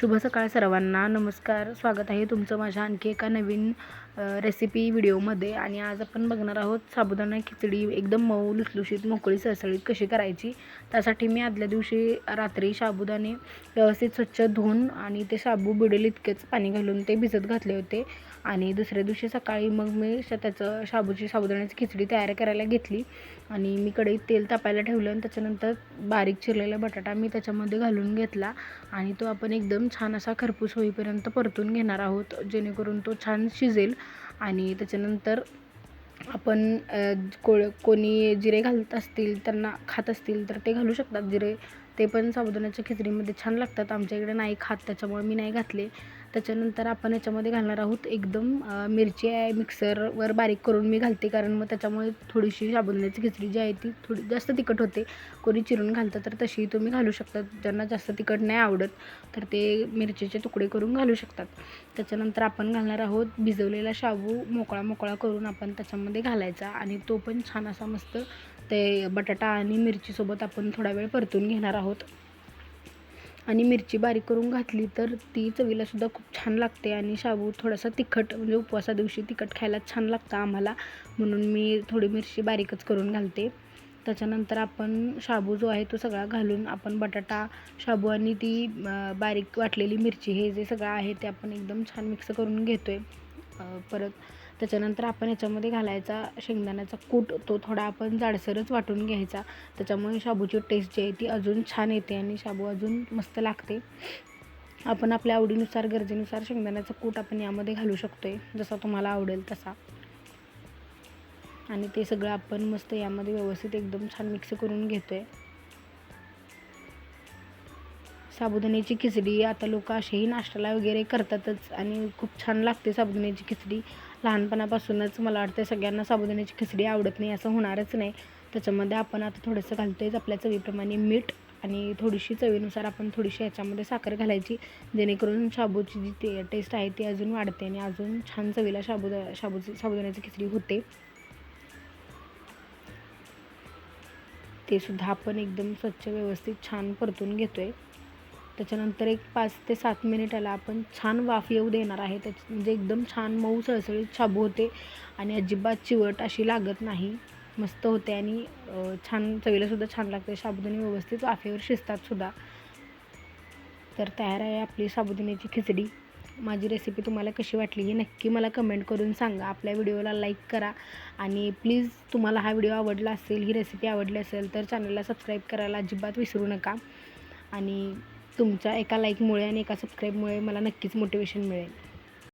शुभ सकाळ सर्वांना. नमस्कार. स्वागत आहे तुमचं माझ्या आणखी एका नवीन रेसिपी व्हिडिओमध्ये. आणि आज आपण बघणार आहोत साबुदाणा खिचडी एकदम मऊ लुसलुशीत मोकळी सळसळीत कशी करायची. त्यासाठी मी आदल्या दिवशी रात्री साबुदाणे व्यवस्थित स्वच्छ धुवून आणि ते साबू बुडेल इतकेच पाणी घालून ते भिजत घातले होते. आणि दुसऱ्या दिवशी सकाळी मग मी त्याचं साबुदाण्याची खिचडी तयार करायला घेतली. आणि मी कढईत तेल तापायला ठेवलं आणि त्याच्यानंतर बारीक चिरलेला बटाटा मी त्याच्यामध्ये घालून घेतला. आणि तो आपण एकदम छान असा खरपूस होईपर्यंत परतून घेणार आहोत, जेणेकरून तो छान शिजेल. आणि त्याच्यानंतर आपण कोणी जिरे घालत असतील, त्यांना खात असतील तर ते घालू शकतात जिरे. ते पण साबुदाण्याच्या खिचडीमध्ये छान लागतात. आमच्या इकडे नाही खात, त्याच्यामुळे मी नाही घातले. त्याच्यानंतर आपण याच्यामध्ये घालणार आहोत एकदम मिरची आहे मिक्सरवर बारीक करून मी घालते, कारण मग त्याच्यामुळे थोडीशी साबुदाण्याची खिचडी जी आहे ती थोडी जास्त तिखट होते. कोणी चिरून घालतं तर तशी तुम्ही घालू शकता. ज्यांना जास्त तिखट नाही आवडत तर ते मिरचीचे तुकडे करून घालू शकतात. त्याच्यानंतर आपण घालणार आहोत भिजवलेला शाबू मोकळा मोकळा करून आपण त्याच्यामध्ये घालायचा. आणि तो पण छान असा मस्त ते बटाटा आणि मिरचीसोबत आपण थोडा वेळ परतून घेणार आहोत. आणि मिरची बारीक करून घातली तर ती चवीलासुद्धा खूप छान लागते. आणि शाबू थोडासा तिखट, म्हणजे उपवासा दिवशी तिखट खायला छान लागतं आम्हाला, म्हणून मी थोडी मिरची बारीकच करून घालते. त्याच्यानंतर आपण शाबू जो आहे तो सगळा घालून आपण बटाटा, शाबू आणि ती बारीक वाटलेली मिरची हे जे सगळं आहे ते आपण एकदम छान मिक्स करून घेतो आहे. परत त्याच्यानंतर आपण याच्यामध्ये घालायचा शेंगदाण्याचा कूट. तो थोडा आपण जाडसरच वाटून घ्यायचा, त्याच्यामुळे शाबूची टेस्ट जी आहे ती अजून छान येते आणि शाबू अजून मस्त लागते. आपण आपल्या आवडीनुसार गरजेनुसार शेंगदाण्याचा कूट आपण यामध्ये घालू शकतो आहे, जसा तुम्हाला आवडेल तसा. आणि ते सगळं आपण मस्त यामध्ये व्यवस्थित एकदम छान मिक्स करून घेतो आहे. साबुदाण्याची खिचडी आता लोक असेही नाश्त्याला वगैरे करतातच आणि खूप छान लागते साबुदाण्याची खिचडी. लहानपणापासूनच मला वाटतं सगळ्यांना साबुदाण्याची खिचडी आवडत नाही असं होणारच नाही. त्याच्यामध्ये आपण आता थोडंसं घालतोयच आपल्या चवीप्रमाणे मीठ, आणि थोडीशी चवीनुसार आपण थोडीशी याच्यामध्ये साखर घालायची, जेणेकरून शाबूची जी टेस्ट आहे ती अजून वाढते आणि अजून छान चवीला साबुदाण्याची खिचडी होते. ते सुद्धा आपण एकदम स्वच्छ व्यवस्थित छान परतून घेतो आहे. त्याच्यानंतर एक 5 ते 7 मिनिटाला आपण छान वाफ येऊ देणार आहे. म्हणजे एकदम छान मऊ सळसळीत शाबू होते आणि अजिबात चिवट अशी लागत नाही, मस्त होते. आणि छान चवीलासुद्धा छान लागते. साबुदाणे व्यवस्थित वाफेवर शिजतात सुद्धा. तर तयार आहे आपली साबुदाण्याची खिचडी. माझी रेसिपी तुम्हाला कशी वाटली हे नक्की मला कमेंट करून सांगा. आपल्या व्हिडिओला लाईक करा आणि प्लीज तुम्हाला हा व्हिडिओ आवडला असेल, ही रेसिपी आवडली असेल तर चॅनलला सबस्क्राईब करायला अजिबात विसरू नका. आणि तुमच्या एका लाईकमुळे आणि एका सबस्क्राईबमुळे मला नक्कीच मोटिवेशन मिळेल.